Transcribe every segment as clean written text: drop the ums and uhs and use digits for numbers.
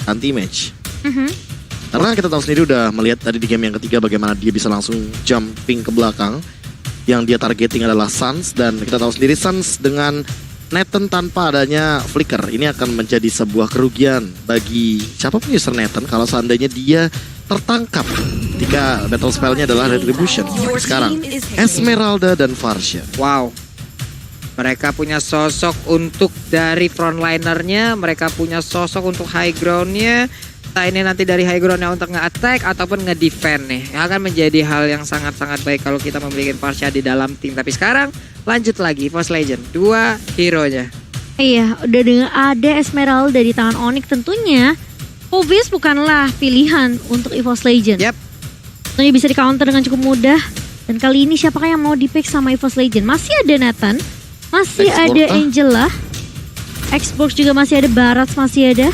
anti-match. Karena kita tahu sendiri udah melihat tadi di game yang ketiga bagaimana dia bisa langsung jumping ke belakang. Yang dia targeting adalah Suns, dan kita tahu sendiri Suns dengan Nathan tanpa adanya flicker ini akan menjadi sebuah kerugian bagi siapapun user Nathan kalau seandainya dia tertangkap ketika battle spellnya adalah Retribution. Sekarang Esmeralda dan Varsha. Wow. Mereka punya sosok untuk dari frontlinernya, mereka punya sosok untuk high groundnya. Ini nanti dari high groundnya untuk nge-attack ataupun nge-defend nih. Akan menjadi hal yang sangat-sangat baik kalau kita memiliki Varsha di dalam tim. Tapi sekarang lanjut lagi EVOS Legend, 2 hero-nya. Iya, udah dengan ada Esmeralda di tangan Onyx tentunya. Obvious bukanlah pilihan untuk EVOS Legend. Yap. Tentunya bisa di-counter dengan cukup mudah. Dan kali ini siapakah yang mau di-pick sama EVOS Legend? Masih ada Nathan, masih ada Angela, Xbox juga masih ada, Barats masih ada.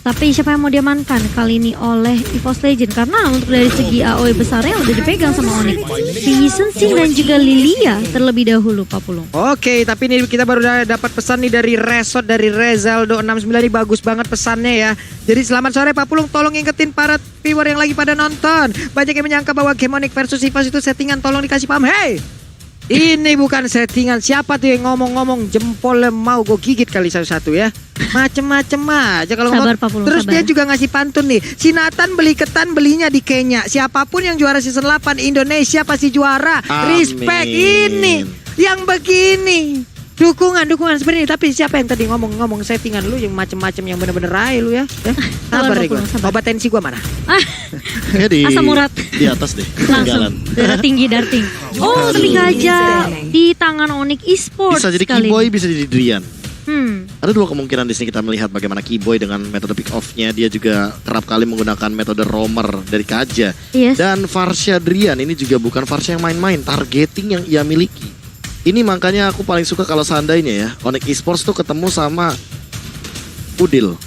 Tapi siapa yang mau diamankan kali ini oleh EVOS Legend? Karena untuk dari segi AOE besarnya udah dipegang sama Onyx. Vision Sing dan juga Lilia terlebih dahulu, Pak Pulung. Oke, tapi ini kita baru dapat pesan nih dari Resort, dari Rezaldo 69 nih, bagus banget pesannya ya. Jadi selamat sore Pak Pulung, tolong ingetin para viewer yang lagi pada nonton. Banyak yang menyangka bahwa game Onyx versus EVOS itu settingan, tolong dikasih paham. Hey! Ini bukan settingan. Siapa tuh yang ngomong-ngomong jempolnya mau gue gigit kali satu-satu ya. Macem-macem aja kalau Sabar, Pak Pulung, terus sabar. dia juga ngasih pantun nih. Si Nathan beli ketan, belinya di Kenya. Siapapun yang juara season 8 Indonesia pasti juara. Amin. Respect ini yang begini. Dukungan seperti ini. Tapi siapa yang tadi ngomong settingan lu yang macem-macem yang bener-bener rai lu ya. Sabar Pak nih gue. Pulung, sabar. Obat tensi gue mana? Ya di Asam urat. di atas deh. Langsung Ketinggalan. darah tinggi, darting. Oh, tapi gajah di tangan Onyx Esports. Bisa jadi kali Keyboy, ini. bisa jadi Drian. Hmm. Ada dua kemungkinan di sini kita melihat bagaimana Keyboy dengan metode pick off-nya dia juga kerap kali menggunakan metode roamer dari Kaja. Yes. Dan Varsha Drian ini juga bukan Varsha yang main-main, targeting yang ia miliki. Ini makanya aku paling suka kalau seandainya ya Onyx Esports tuh ketemu sama Udil.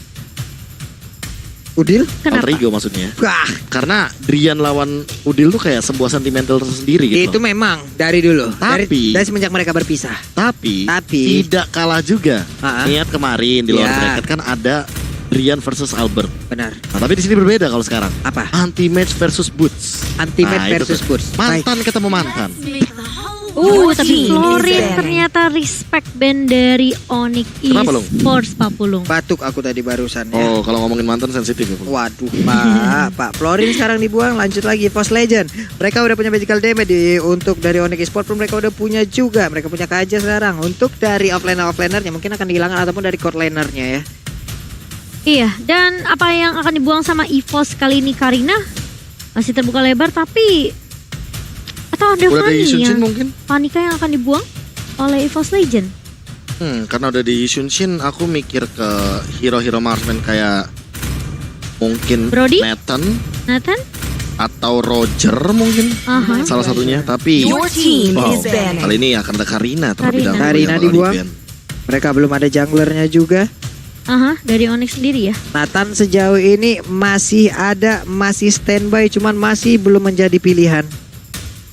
Udil? Kenapa? Alter Ego maksudnya. Wah, Karena Drian lawan Udil tuh kayak sebuah sentimental tersendiri gitu. itu memang dari dulu. Tapi- dari semenjak mereka berpisah. Tapi tidak kalah juga. Ah. Ingat kemarin di luar Ya. bracket kan ada Drian versus Albert. Benar. Nah, tapi di sini berbeda kalau sekarang. Apa? Anti-match versus Boots. Anti-match Nah, itu versus tuh. Boots. Mantan ketemu mantan. Tapi Florin ternyata respect band dari Onyx Kenapa, Lung? Esports, Pak Pulung. Batuk aku tadi barusan ya. Oh, kalau ngomongin mantan sensitif ya, Bung? Waduh, Pak Florin sekarang dibuang, lanjut lagi EVOS Legend. Mereka udah punya magical damage untuk dari Onyx Esports pun mereka udah punya juga. Mereka punya Kaja sekarang. Untuk dari offlaner-offlanernya mungkin akan dihilangkan ataupun dari core lanernya ya. Iya, dan apa yang akan dibuang sama EVOS kali ini Karina masih terbuka lebar, tapi atau ada Udah Fanny di Shunshin yang mungkin? Panika yang akan dibuang oleh EVOS Legend. Karena udah di Shunshin, aku mikir ke hero-hero marksman kayak mungkin Brody? Nathan Nathan? atau Roger mungkin. Aha. Salah satunya, tapi Your team wow, is banned. kali ini akan ada Karina terlebih Karina. dahulu. Karina yang bakal dibuang. di-ban. Mereka belum ada junglernya juga. Aha, dari Onyx sendiri ya. Nathan sejauh ini masih ada, masih standby, cuman masih belum menjadi pilihan.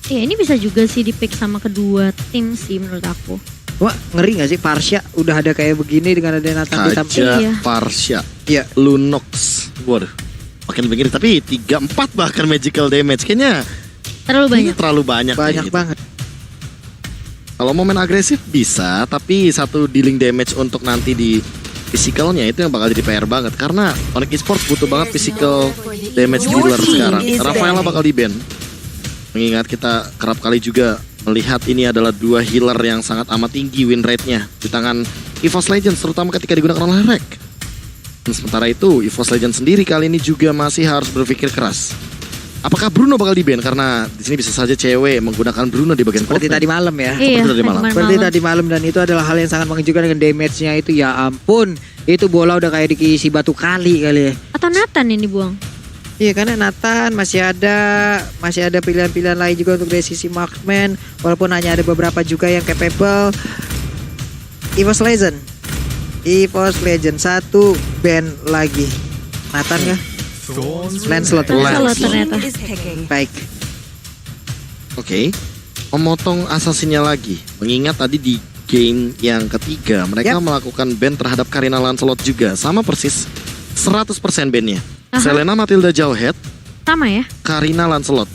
Ya ini bisa juga sih di-pick sama kedua tim sih menurut aku. Wah, ngeri gak sih Varsha udah ada kayak begini dengan ada Nathan di samping. Kaja, Iya. Varsha, Iya. Lunox. Waduh, makin begini tapi 3-4 bahkan magical damage. Kayaknya Terlalu ini banyak. terlalu banyak. Banyak gitu. banget. Kalau mau main agresif bisa, tapi satu dealing damage untuk nanti di physicalnya itu yang bakal jadi PR banget. Karena Onyx Esports butuh banget physical damage dealer sekarang. Rafaela bakal di-ban. Mengingat kita kerap kali juga melihat ini adalah dua healer yang sangat amat tinggi win rate-nya di tangan EVOS Legends, terutama ketika digunakan oleh Rek. Dan sementara itu, EVOS Legends sendiri kali ini juga masih harus berpikir keras. Apakah Bruno bakal di-ban? Karena di sini bisa saja cewek menggunakan Bruno di bagian Seperti bot lane. tadi malam ya. Iya, tadi malam. Seperti tadi malam, dan itu adalah hal yang sangat mengejutkan dengan damage-nya itu, ya ampun. Itu bola udah kayak diisi batu kali ya. Atau Nathan yang dibuang. Iya, karena Nathan masih ada pilihan-pilihan lain juga untuk dari sisi marksman, walaupun hanya ada beberapa juga yang capable. EVOS Legend satu ban lagi. Nathan kah? Lancelot. Lancelot ternyata. Is picking. Baik. Oke, memotong assassinnya lagi. Mengingat tadi di game yang ketiga mereka Yap. melakukan ban terhadap Karina Lancelot juga, sama persis 100% bandnya. Aha. Selena Matilda Jauhead, Sama ya? Karina Lancelot.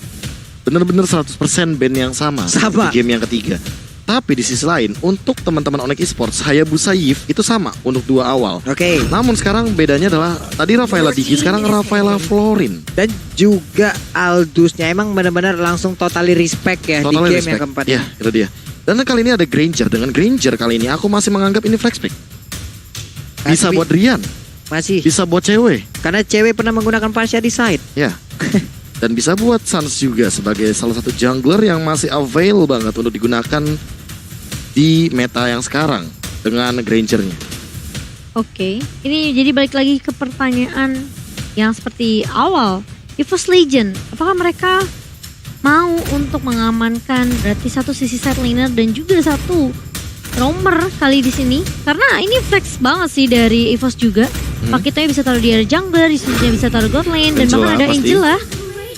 Bener-bener 100% band yang sama, Sama. di game yang ketiga. Tapi di sisi lain, untuk teman-teman Onyx Esports, Hayabusa Yves itu sama untuk 2 awal. Oke. Namun sekarang bedanya adalah tadi Rafaela Diki, sekarang Rafaela Florin. Dan juga Aldusnya emang benar-benar langsung totally respect ya Totally di game respect. yang keempat. Ya, itu dia. Dan kali ini ada Granger. Dengan Granger kali ini aku masih menganggap ini flex pick. Bisa Tapi buat Rian, masih bisa buat cewek. karena cewek pernah menggunakan Pasha di side. Ya. Dan bisa buat Sans juga sebagai salah satu jungler yang masih avail banget untuk digunakan di meta yang sekarang dengan Grangernya. Oke. Ini jadi balik lagi ke pertanyaan yang seperti awal. EVOS Legend, apakah mereka mau untuk mengamankan berarti satu sisi side laner dan juga satu roamer kali di sini? Karena ini flex banget sih dari EVOS juga. Paketnya bisa taruh di area jungler, di sini bisa taruh god lane, dan Angela bahkan ada pasti. Angela.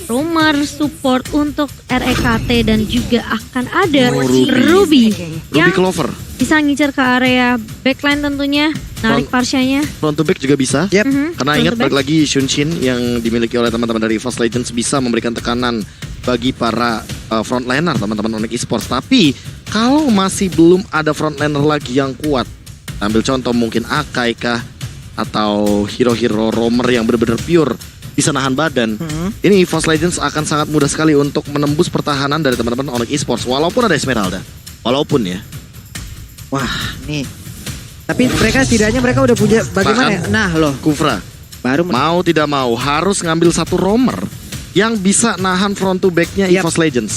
Roamer support untuk REKT dan juga akan ada Oh, Ruby. Ruby Ruby yang Clover, bisa ngincer ke area backline tentunya, narik Parsyanya. front to back juga bisa. Yep. Karena Front ingat to back. balik lagi Shunshin yang dimiliki oleh teman-teman dari EVOS Legends bisa memberikan tekanan bagi para frontliner teman-teman Onyx Esports. Tapi kalau masih belum ada frontliner lagi yang kuat, ambil contoh mungkin Akai kah atau hero-hero roamer yang benar-benar pure bisa nahan badan. Ini EVOS Legends akan sangat mudah sekali untuk menembus pertahanan dari teman-teman Onyx Esports walaupun ada Esmeralda. Walaupun ya. Wah, nih. Tapi mereka setidaknya mereka udah punya bagaimana ya? Nah, loh, Kufra baru mau tidak mau harus ngambil satu roamer yang bisa nahan front to back-nya Yap. EVOS Legends.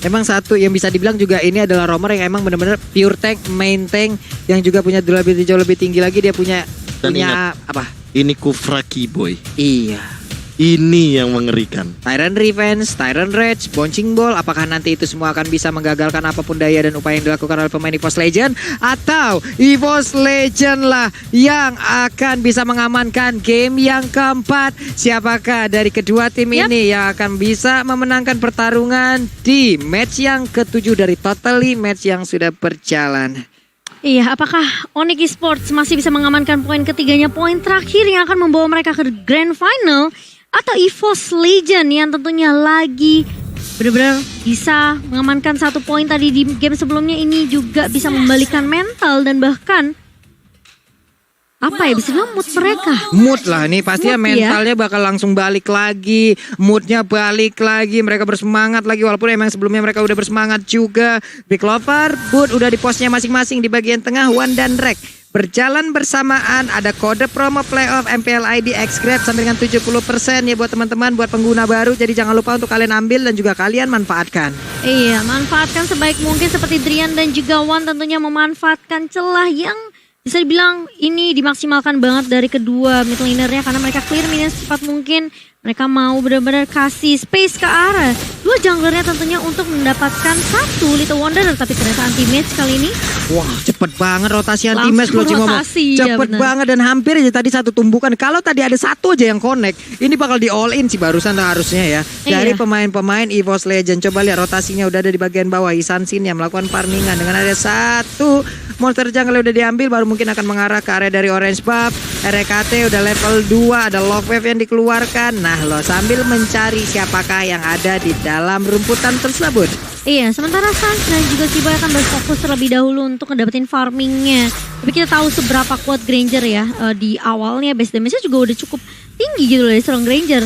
emang satu yang bisa dibilang juga ini adalah roamer yang emang benar-benar pure tank, main tank yang juga punya durability jauh lebih tinggi lagi. Dia punya Dan punya apa? Ini Kufra Keyboy. Iya. Ini yang mengerikan. Tyrant Revenge, Tyrant Rage, Bouncing Ball, apakah nanti itu semua akan bisa menggagalkan apapun daya dan upaya yang dilakukan oleh pemain EVOS Legend? Atau EVOS Legend lah yang akan bisa mengamankan game yang keempat? Siapakah dari kedua tim Yap. ini yang akan bisa memenangkan pertarungan di match yang ketujuh dari totally match yang sudah berjalan? Iya, apakah Onyx Esports masih bisa mengamankan poin ketiganya, poin terakhir yang akan membawa mereka ke Grand Final? Atau EVOS Legend yang tentunya lagi benar-benar bisa mengamankan 1 poin tadi di game sebelumnya, ini juga bisa membalikan mental dan bahkan apa ya, bisa bilang mood mereka. Mood lah nih, pastinya Mood ya. mentalnya bakal langsung balik lagi, moodnya balik lagi, mereka bersemangat lagi walaupun emang sebelumnya mereka udah bersemangat juga. Big Lover, Boot udah di posnya masing-masing di bagian tengah, Wan dan Rek berjalan bersamaan, ada kode promo playoff MPL ID X-Grab sampai dengan 70% ya buat teman-teman, buat pengguna baru, jadi jangan lupa untuk kalian ambil dan juga kalian manfaatkan. Iya, manfaatkan sebaik mungkin seperti Drian dan juga Wan tentunya memanfaatkan celah yang bisa dibilang ini dimaksimalkan banget dari kedua mid lanernya karena mereka clear minion secepat mungkin. Mereka mau benar-benar kasih space ke arah dua junglernya tentunya untuk mendapatkan satu Little Wanderer, tapi ternyata anti match kali ini. Wah, cepet banget rotasi Langsung anti-match loh Cing ngomong. rotasi, ya Cepet benar. banget dan hampir aja tadi satu tumbukan. Kalau tadi ada satu aja yang connect, ini bakal di all in sih barusan harusnya ya. Dari Iya. pemain-pemain EVOS Legend. Coba lihat rotasinya udah ada di bagian bawah. Isan Sin yang melakukan farmingan dengan ada satu monster jungle udah diambil, baru mungkin akan mengarah ke area dari Orange Buff. RKT udah level 2, ada Love Wave yang dikeluarkan. Nah lo sambil mencari siapakah yang ada di dalam rumputan tersebut. Iya, sementara Sans dan juga Kiboy akan berfokus terlebih dahulu untuk ngedapetin farmingnya. Tapi kita tahu seberapa kuat Granger ya. Di awalnya base damage-nya juga udah cukup tinggi gitu loh dari seorang Granger.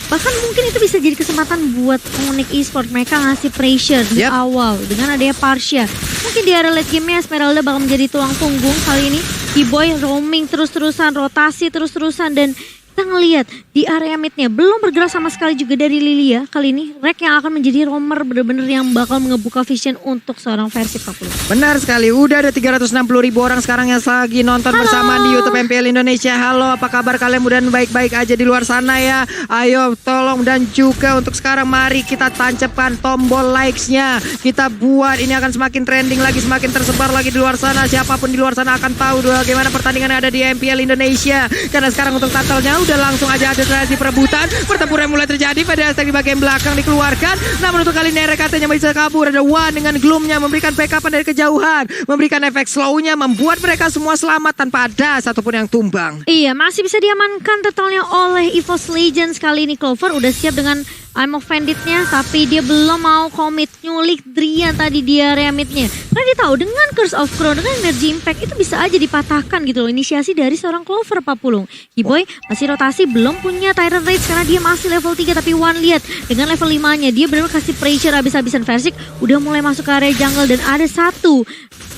Bahkan mungkin itu bisa jadi kesempatan buat Onyx Esports, mereka ngasih pressure di Yap. awal dengan adanya Parsha. Mungkin di area late game-nya Esmeralda bakal menjadi tulang punggung kali ini. Kiboy roaming terus-terusan, rotasi terus-terusan, dan kita ngelihat di area mid-nya belum bergerak sama sekali juga dari Lilia kali ini. Rek yang akan menjadi roamer bener-bener yang bakal ngebuka vision untuk seorang versi 40. Benar sekali, udah ada 360.000 orang sekarang yang lagi nonton bersamaan di YouTube MPL Indonesia. Halo, apa kabar kalian? Mudah-mudahan baik-baik aja di luar sana ya. Ayo tolong dan juga untuk sekarang mari kita tancapkan tombol likes-nya. Kita buat ini akan semakin trending lagi, semakin tersebar lagi di luar sana. Siapapun di luar sana akan tahu bagaimana pertandingan yang ada di MPL Indonesia. Karena sekarang untuk turtle-nya udah dan langsung aja ada tradisi perebutan. Pertempuran mulai terjadi. Pada di bagian belakang dikeluarkan. Namun untuk kali ini Ere katanya bisa kabur. Ada Wan dengan gloomnya memberikan backupan dari kejauhan, memberikan efek slownya, membuat mereka semua selamat tanpa ada satupun yang tumbang. Iya, masih bisa diamankan totalnya oleh EVOS Legends. Kali ini Clover udah siap dengan I'm offended-nya, tapi dia belum mau komit nyulik Drian tadi di area mid-nya. Karena dia tahu dengan Curse of Crown, dengan energy impact itu bisa aja dipatahkan gitu loh. Inisiasi dari seorang Clover, Papulung. Kiboy masih rotasi, belum punya Tyrant Rage karena dia masih level 3. Tapi Wan lihat dengan level 5-nya, dia benar-benar kasih pressure habis-habisan. Versik udah mulai masuk ke area jungle dan ada satu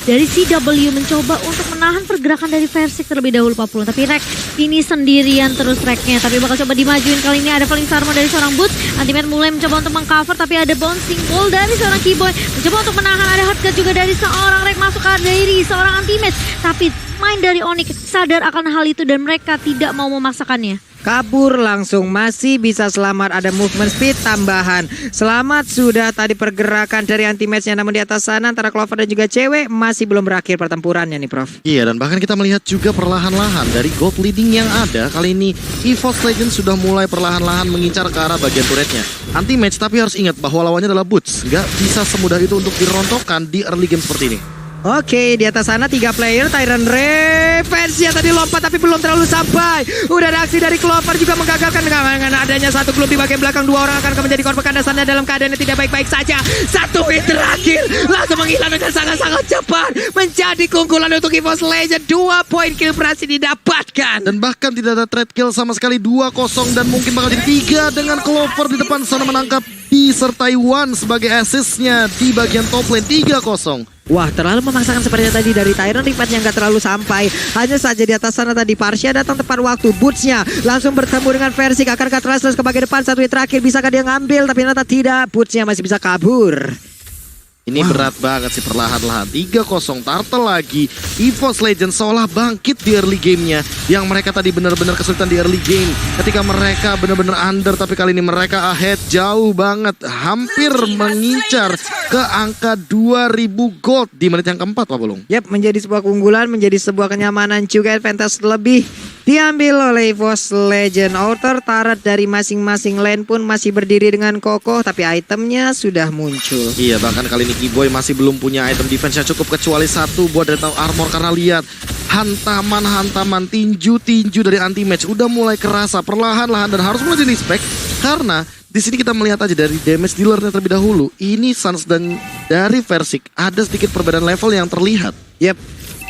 dari CW mencoba untuk menahan pergerakan dari Versik terlebih dahulu, Papulung. Tapi Rek ini sendirian terus Reknya, tapi bakal coba dimajuin. Kali ini ada Falling Sarmo dari seorang Boots. Ultimate mulai mencoba untuk mengcover, tapi ada bouncing ball dari seorang Kiboy. Mencoba untuk menahan, ada hotcut juga dari seorang Rek masuk ke dari seorang Anti-Match. Tapi main dari Onyx sadar akan hal itu dan mereka tidak mau memaksakannya. Kabur langsung, masih bisa selamat, ada movement speed tambahan. Selamat sudah tadi pergerakan dari anti-matchnya, namun di atas sana antara Clover dan juga cewek masih belum berakhir pertempurannya nih Prof. Iya, dan bahkan kita melihat juga perlahan-lahan dari gold leading yang ada. Kali ini EVOS Legends sudah mulai perlahan-lahan mengincar ke arah bagian turretnya. Anti-match, tapi harus ingat bahwa lawannya adalah Boots. Nggak bisa semudah itu untuk dirontokkan di early game seperti ini. Oke, di atas sana 3 player, Tyrant Ray, Fansia tadi lompat tapi belum terlalu sampai. Udah ada aksi dari Clover juga menggagalkan dengan adanya satu klub di bagian belakang. 2 orang akan menjadi korban kandasannya dalam keadaan yang tidak baik-baik saja. Satu hit terakhir langsung menghilang dengan sangat-sangat cepat. Menjadi keunggulan untuk EVOS Legends. 2 poin kill berhasil didapatkan. Dan bahkan tidak ada trade kill sama sekali, 2-0 dan mungkin bakal jadi 3 dengan Clover di depan sana menangkap disertai Wan sebagai assist-nya di bagian top lane. 3-0. Wah, terlalu memaksakan sepertinya tadi dari Tyrant. Ripatnya nggak terlalu sampai. Hanya saja di atas sana tadi Parsia datang tepat waktu. Boots-nya langsung bertemu dengan Versik. Akankah Trashless ke bagian depan? Satu hit terakhir, bisakah dia ngambil? Tapi ternyata tidak. Boots-nya masih bisa kabur. Ini berat banget sih, perlahan-lahan 3-0 Turtle lagi. EVOS Legends seolah bangkit di early gamenya, yang mereka tadi benar-benar kesulitan di early game ketika mereka benar-benar under. Tapi kali ini mereka ahead jauh banget, hampir mengincar ke angka 2000 gold di menit yang keempat, Pak Bulung. Yap, menjadi sebuah keunggulan, menjadi sebuah kenyamanan juga. Advantage lebih diambil oleh EVOS Legends. Outer turret dari masing-masing lane pun masih berdiri dengan kokoh, tapi itemnya sudah muncul. Iya, bahkan kali ini Kiboy masih belum punya item defense yang cukup kecuali satu buat Retro Armor. Karena lihat hantaman, tinju dari anti-match udah mulai kerasa perlahan-lahan dan harus mulai di-respect. Karena di sini kita melihat aja dari damage dealernya terlebih dahulu. Ini Sans dan dari Versik ada sedikit perbedaan level yang terlihat. Yap.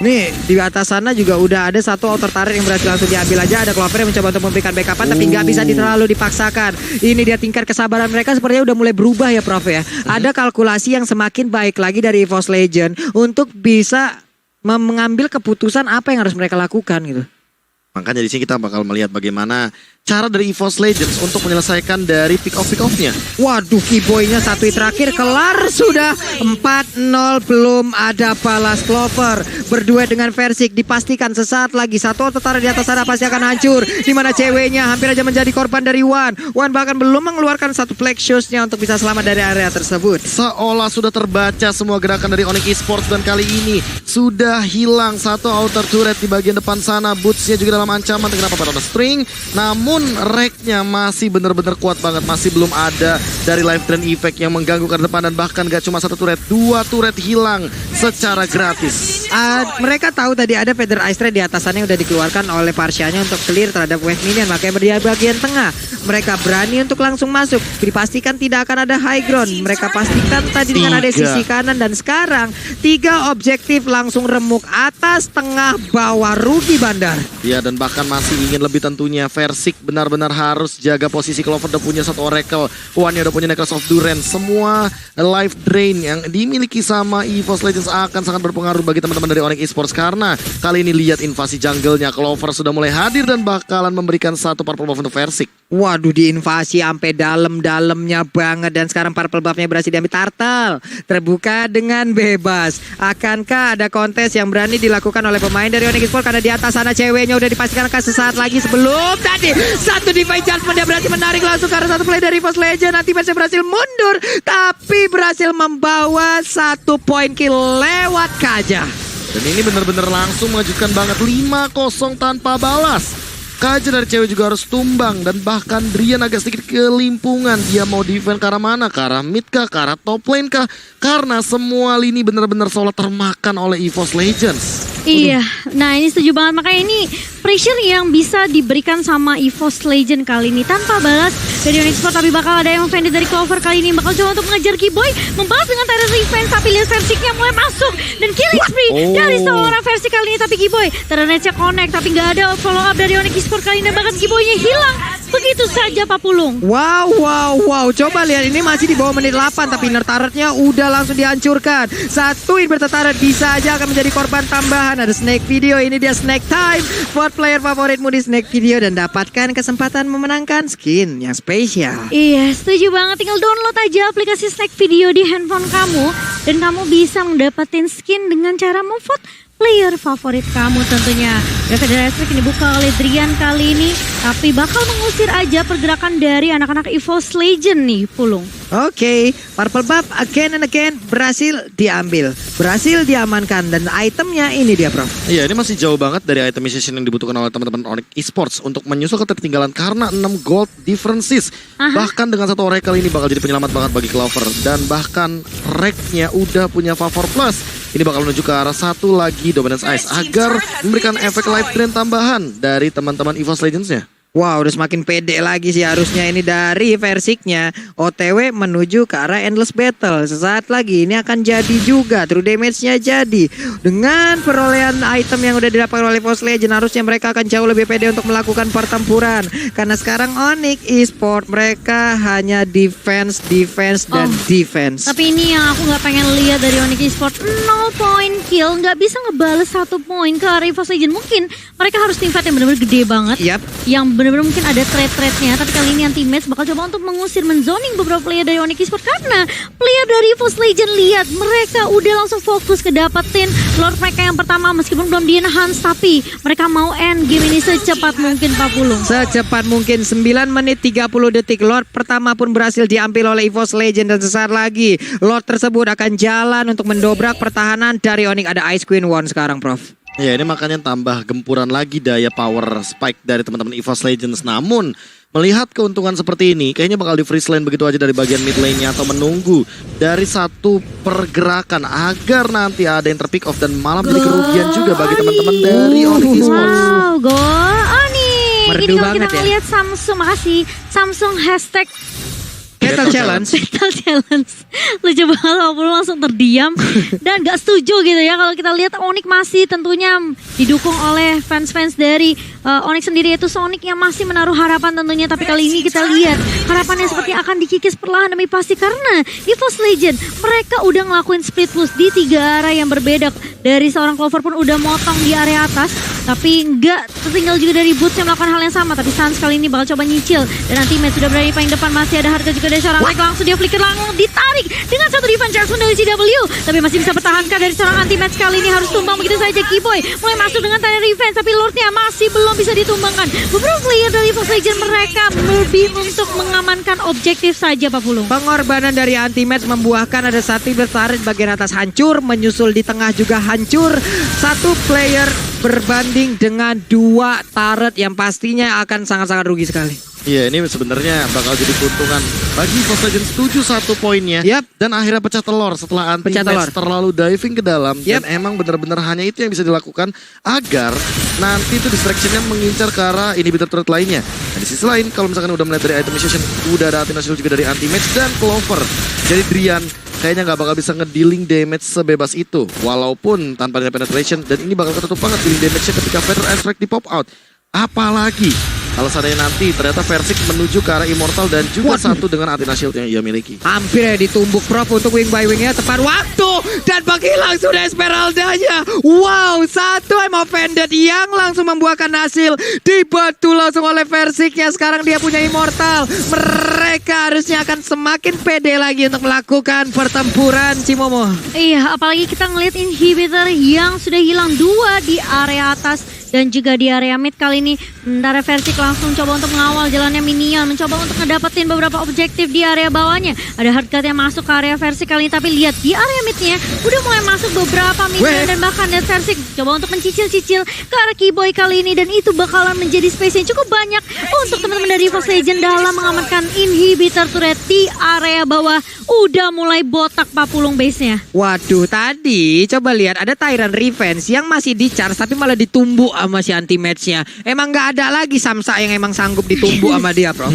Nih di atas sana juga udah ada satu outer turret yang berhasil langsung diambil aja. Ada Clover yang mencoba untuk memberikan backupan tapi nggak bisa terlalu dipaksakan. Ini dia tingkat kesabaran mereka sepertinya udah mulai berubah ya Prof ya. Ada kalkulasi yang semakin baik lagi dari EVOS Legends untuk bisa mengambil keputusan apa yang harus mereka lakukan gitu. Makanya di sini kita bakal melihat bagaimana cara dari EVOS Legends untuk menyelesaikan dari pick-off-nya. Waduh, Kiboy-nya satu hit terakhir kelar sudah 4-0, belum ada balas. Clover berduet dengan Versik, dipastikan sesaat lagi satu otot di atas sana pasti akan hancur. Dimana ceweknya hampir aja menjadi korban dari Wan. Wan bahkan belum mengeluarkan satu flag shoes-nya untuk bisa selamat dari area tersebut. Seolah sudah terbaca semua gerakan dari Onyx Esports dan kali ini sudah hilang satu outer turret di bagian depan sana. Boots-nya juga dalam ancaman kenapa pada string, namun Reknya masih benar-benar kuat banget, masih belum ada dari life drain effect yang mengganggu ke depan. Dan bahkan gak cuma satu turret, 2 turret hilang secara gratis. Mereka tahu tadi ada Feather Ice Ray di atasannya yang udah dikeluarkan oleh Parsianya untuk clear terhadap wave minion, makanya di bagian tengah mereka berani untuk langsung masuk. Dipastikan tidak akan ada high ground. Mereka pastikan tadi dengan ada sisi kanan, dan sekarang 3 objektif langsung remuk, atas, tengah, bawah, rugi bandar. Ya, dan bahkan masih ingin lebih tentunya. Versik benar-benar harus jaga posisi. Clover udah punya satu Oracle, Wan-nya udah punya Necklace of Durance. Semua life drain yang dimiliki sama EVOS Legends akan sangat berpengaruh bagi teman-teman dari Onyx Esports. Karena kali ini lihat invasi jungle-nya, Clover sudah mulai hadir dan bakalan memberikan satu purple buff untuk Versik. Waduh, diinvasi sampai dalam-dalamnya banget. Dan sekarang purple buff-nya berhasil diambil Turtle. Terbuka dengan bebas. Akankah ada kontes yang berani dilakukan oleh pemain dari Onyx Esports? Karena di atas sana ceweknya udah dipastikan akan sesaat lagi. Sebelum tadi satu Divine Judgment dia berhasil menarik langsung karena satu play dari EVOS Legends. Nanti match berhasil mundur, tapi berhasil membawa 1 poin kill lewat Kaja. Dan ini benar-benar langsung mengejutkan banget, 5-0 tanpa balas. Kaja dari cewek juga harus tumbang. Dan bahkan Drian agak sedikit kelimpungan. Dia mau defend ke arah mana? Ke arah mid kah? Ke arah top lane kah? Karena semua lini benar-benar seolah termakan oleh EVOS Legends. Iya, nah ini setuju banget. Makanya ini pressure yang bisa diberikan sama EVOS Legend kali ini tanpa balas dari Onyx Sport. Tapi bakal ada yang offended dari Clover kali ini. Bakal coba untuk mengejar Kiboy, membalas dengan Terra Revenge. Tapi lihat Versiknya mulai masuk. Dan killing spree dari seorang versi kali ini. Tapi Kiboy, Terra Netnya connect. Tapi nggak ada follow up dari Onyx Sport kali ini. Dan bahkan Kiboynya hilang. Begitu saja Pak Pulung. Wow. Coba lihat, ini masih di bawah menit 8. Tapi inner turretnya udah langsung dihancurkan. Satu inverted turret bisa aja akan menjadi korban tambahan. Ada Snake Video, ini dia Snake Time buat player favoritmu di Snake Video. Dan dapatkan kesempatan memenangkan skin yang spesial. Iya, setuju banget. Tinggal download aja aplikasi Snake Video di handphone kamu. Dan kamu bisa mendapatkan skin dengan cara memvote player favorit kamu tentunya. Federal Strike ini dibuka oleh Drian kali ini. Tapi bakal mengusir aja pergerakan dari anak-anak EVOS Legend nih, Pulung. Oke, Purple Buff again and again berhasil diambil. Berhasil diamankan. Dan itemnya ini dia, Prof. Iya, ini masih jauh banget dari itemization yang dibutuhkan oleh teman-teman Onyx Esports untuk menyusul ketertinggalan karena 6 gold differences. Bahkan dengan satu Oracle ini bakal jadi penyelamat banget bagi Clover. Dan bahkan Reknya udah punya favor plus. Ini bakal menuju ke arah satu lagi Dominance Ice agar memberikan efek life drain tambahan dari teman-teman EVOS Legends-nya. Wow, udah semakin pede lagi sih harusnya ini dari Versiknya. OTW menuju ke arah Endless Battle. Sesaat lagi ini akan jadi juga. True damage-nya jadi. Dengan perolehan item yang udah didapatkan oleh EVOS Legend, harusnya mereka akan jauh lebih pede untuk melakukan pertempuran. Karena sekarang Onyx Esports mereka hanya defense, dan defense. Tapi ini yang aku nggak pengen lihat dari Onyx Esports. 0 point kill, nggak bisa ngebales 1 poin ke arah EVOS Legend. Mungkin mereka harus tim fight yang benar-benar gede banget. Yang benar-benar mungkin ada trade-trade-nya. Tapi kali ini anti-match bakal coba untuk mengusir, menzoning beberapa player dari Onyx Esports. Karena player dari EVOS Legend lihat mereka udah langsung fokus ke dapetin Lord mereka yang pertama. Meskipun belum di-enhance, tapi mereka mau end game ini secepat mungkin, Pak Pulung. Secepat mungkin. 9 menit 30 detik. Lord pertama pun berhasil diambil oleh EVOS Legend. Dan sesaat lagi Lord tersebut akan jalan untuk mendobrak pertahanan dari Onyx. Ada Ice Queen One sekarang, Prof. Ya, ini makanya tambah gempuran lagi daya power spike dari teman-teman EVOS Legends. Namun melihat keuntungan seperti ini, kayaknya bakal di freeze lane begitu aja dari bagian mid lane-nya atau menunggu dari satu pergerakan agar nanti ada yang terpick off dan malah menjadi kerugian juga bagi teman-teman dari Onyx Esports. Wow, go Onyx. Merdu Ini kalau banget kita ngeliat Samsung, makasih Samsung hashtag Battle Challenge. Battle Challenge. Lucu banget, walaupun langsung terdiam dan gak setuju gitu ya. Kalau kita lihat Onyx masih tentunya didukung oleh fans-fans dari Onyx sendiri, yaitu Sonic yang masih menaruh harapan tentunya. Tapi kali ini kita lihat harapannya seperti akan dikikis perlahan demi pasti. Karena EVOS Legend mereka udah ngelakuin split push di 3 arah yang berbeda. Dari seorang Clover pun udah motong di area atas, tapi nggak tertinggal juga dari Boots yang melakukan hal yang sama. Tapi Sans kali ini bakal coba nyicil. Dan nanti match sudah berada di paling depan. Masih ada harga juga dari seorang Mike. Langsung dia flicker, langsung ditarik dengan satu defense Jackson dari CW. Tapi masih bisa pertahankan dari seorang anti-match. Kali ini harus tumbang begitu saja. Kiboy mulai masuk dengan tanya revenge, tapi Lordnya masih belum bisa ditumbangkan. Beberapa player dari EVOS Legend mereka lebih untuk mengamankan objektif saja, Pak Pulung. Pengorbanan dari anti-match membuahkan ada satu bertarik bagian atas hancur, menyusul di tengah juga hancur. Satu player berbanding dengan 2 turret yang pastinya akan sangat-sangat rugi sekali. Iya, ini sebenarnya bakal jadi keuntungan bagi EVOS Legends. 7-1 poinnya. Dan akhirnya pecah telur setelah anti-match terlalu diving ke dalam. Dan emang benar-benar hanya itu yang bisa dilakukan agar nanti itu distraction-nya mengincar ke arah inhibitor turret lainnya. Nah, di sisi lain kalau misalkan udah melihat dari itemization, udah ada hasil juga dari anti-match dan Clover. Jadi Drian kayaknya nggak bakal bisa ngedealing damage sebebas itu. Walaupun tanpa ada penetration, dan ini bakal ketutup banget dealing damage-nya ketika Feather Strike di pop out. Apalagi kalau seandainya nanti ternyata Versik menuju ke arah Immortal dan juga satu dengan Athena Shield yang ia miliki. Hampir ya ditumbuk, Prof, untuk wing by wingnya tepat waktu. Dan menghilang sudah Esmeralda-nya. Wow, satu I'm offended yang langsung membuahkan hasil. Dibantu langsung oleh Versiknya. Sekarang dia punya Immortal. Mereka harusnya akan semakin pede lagi untuk melakukan pertempuran, Cimomo. Iya, apalagi kita ngeliat inhibitor yang sudah hilang 2 di area atas. Dan juga di area mid kali ini Dari Versik langsung coba untuk mengawal jalannya minion, mencoba untuk ngedapetin beberapa objektif di area bawahnya. Ada hardcut yang masuk ke area Versik kali ini, tapi lihat di area midnya udah mulai masuk beberapa minion dan bahkan dari Versik coba untuk mencicil-cicil ke arah Keyboy kali ini, dan itu bakalan menjadi space yang cukup banyak untuk teman-teman dari EVOS Legend dalam mengamankan inhibitor turret di area bawah. Udah mulai botak papulung base-nya. Waduh, tadi coba lihat ada Tyrant Revenge yang masih di charge tapi malah ditumbuk sama si anti-match-nya. Emang nggak ada lagi Samsa yang emang sanggup ditumbuk sama dia, Bro.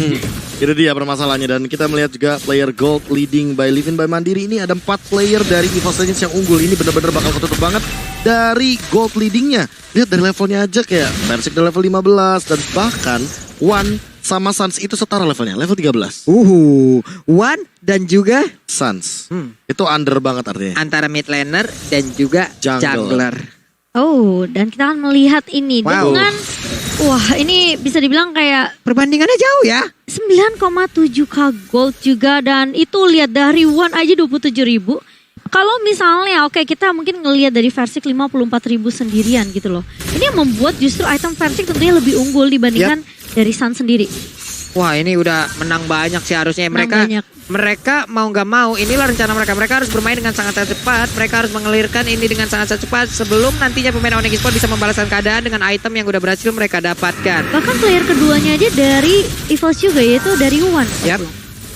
Itu dia permasalahannya, dan kita melihat juga player gold leading by Livin by Mandiri. Ini ada 4 player dari EVOS Legends yang unggul. Ini benar-benar bakal ketutup banget dari gold leadingnya. Lihat dari levelnya aja kayak Versik di level 15 dan bahkan One sama Sans itu setara levelnya, level 13. One dan juga Sans. Itu under banget artinya. antara mid laner dan juga jungler. Oh, dan kita akan melihat ini Wow. dengan wah, ini bisa dibilang kayak Perbandingannya jauh ya. 9,7k gold juga, dan itu lihat dari One aja 27.000. Kalau misalnya oke, kita mungkin ngelihat dari Versik 54.000 sendirian gitu loh. Ini yang membuat justru item Versik tentunya lebih unggul dibandingkan dari Sun sendiri. Wah, ini udah menang banyak sih harusnya. Menang banyak. Mereka mau nggak mau, inilah rencana mereka. Mereka harus bermain dengan sangat cepat. Mereka harus mengelirkan ini dengan sangat cepat sebelum nantinya pemain Onyx Esports bisa membalaskan keadaan dengan item yang udah berhasil mereka dapatkan. Bahkan player keduanya aja dari EVOS juga, yaitu dari One. Yap.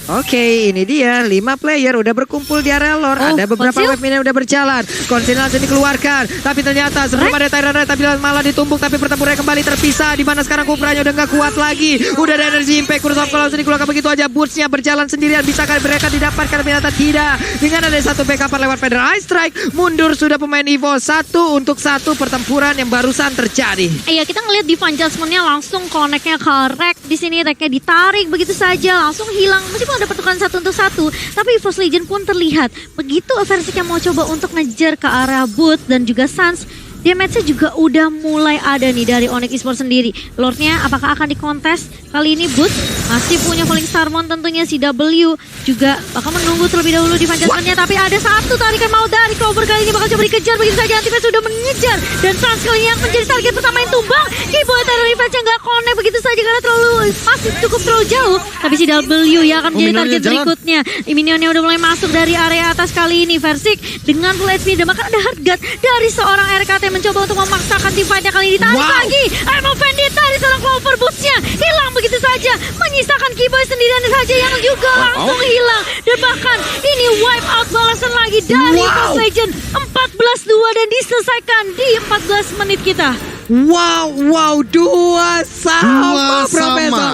Oke, ini dia 5 player udah berkumpul di area lore. Oh, Ada beberapa konsil? wave minion udah berjalan. Konsil langsung dikeluarkan, tapi ternyata sebelum ada Tyrant tapi malah ditumbuk, tapi pertempuran kembali terpisah. Di mana sekarang Kupranya udah nggak kuat lagi. Udah ada energi impact, Kurus of langsung dikeluarkan begitu aja. Bootsnya berjalan sendirian, bisakah mereka didapatkan? Ternyata tidak. Dengan ada satu backup lewat Feather Ice Strike, mundur sudah pemain EVOS 1 untuk 1 pertempuran yang barusan terjadi. Iya, kita ngelihat di adjustment-nya langsung connect-nya ke Rek. Di sini Reknya ditarik begitu saja, langsung hilang. Meskipun ada pertukaran 1 untuk 1, tapi EVOS Legend pun terlihat begitu Versik yang mau coba untuk ngejar ke area Boots dan juga Sans. Damage-nya juga udah mulai ada nih dari Onyx Esports sendiri. Lordnya apakah akan dikontes? Kali ini Boots masih punya Falling Starmon, tentunya CW juga bakal menunggu terlebih dahulu di adjustment-nya. Tapi ada satu tarikan mau dari Clover, kali ini bakal coba dikejar begitu saja. Anti-Match sudah mengejar dan Sans kali ini yang menjadi target pertama yang tumbang. Keyboy Terror Revenge yang gak connect begitu saja karena masih cukup terlalu jauh. Tapi CW ya akan menjadi target berikutnya. Minionnya udah mulai masuk dari area atas kali ini. Versik dengan full HP dan bahkan ada hardgut dari seorang RKT mencoba untuk memaksakan tim fight-nya kali ini. Ditarik lagi. Emo Bandit dari seorang Clover, Boots-nya hilang begitu saja. Menyisakan Keyboy sendirian saja yang juga langsung hilang. Dan bahkan ini wipe out balasan lagi dari EVOS Legend. 14-2 dan diselesaikan di 14 menit kita. Wow, 2 sama, Dua Profesor. sama.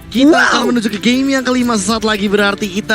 Kita akan menuju ke game yang kelima sesaat lagi, berarti kita